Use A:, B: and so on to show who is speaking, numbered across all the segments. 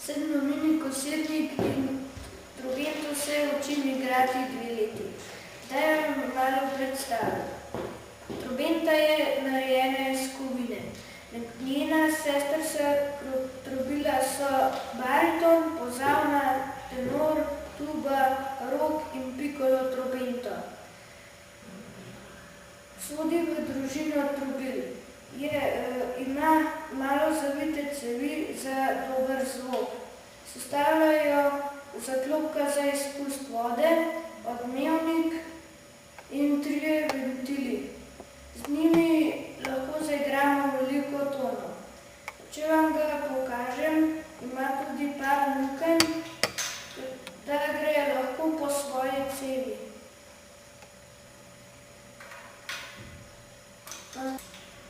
A: Sedmomilni kosirnik in trobento se učim igrati 2 leti. Zdaj vam malo predstavim. Trobenta je narejena iz kovine. Njena sestrca trobila so bariton, pozavna, tenor, tuba, rog in piccolo trobento. Sodi v družino trobil. Ima malo zavite cevi za dober zvok. Sestavljajo zaklopka za izpust vode, odmevnik in 3 ventili. Z njimi lahko zaigramo veliko tonov. Če vam ga pokažem, ima tudi par lukenj, da gre lahko po svoji cevi.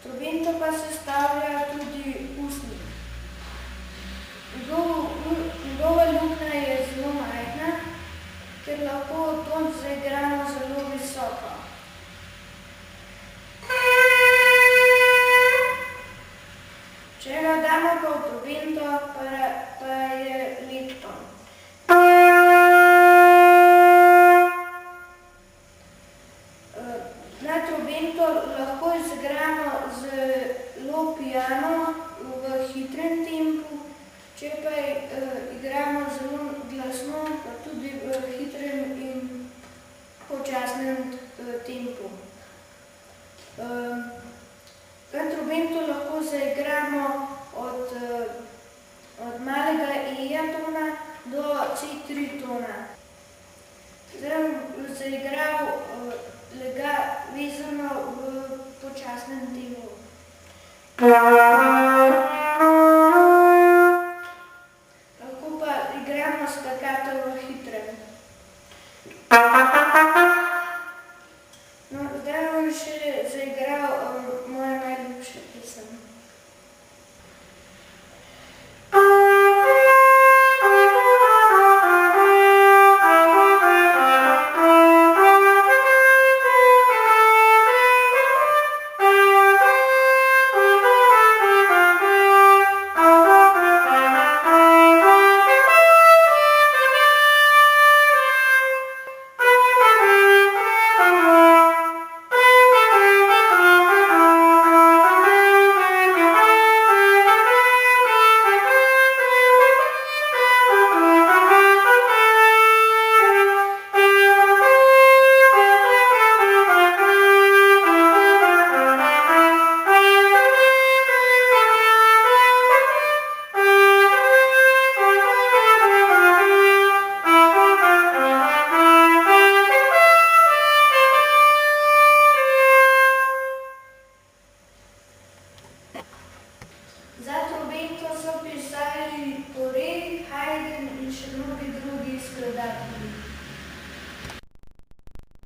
A: Trobento pa sestavlja tudi usnik. Njegova luknja je zelo majhna, ker lahko ton zaigramo zelo visoko. Če ga damo pa v trobento, pa je lep ton. Na trobento lahko izigramo zelo piano v hitrem tempu, če pa igramo zelo glasno, pa tudi v hitrem in počasnem tempu. Na trobento lahko zaigramo od malega E tona do C3 tona. Zdaj bom zaigral lega vezano v počasnem tempu.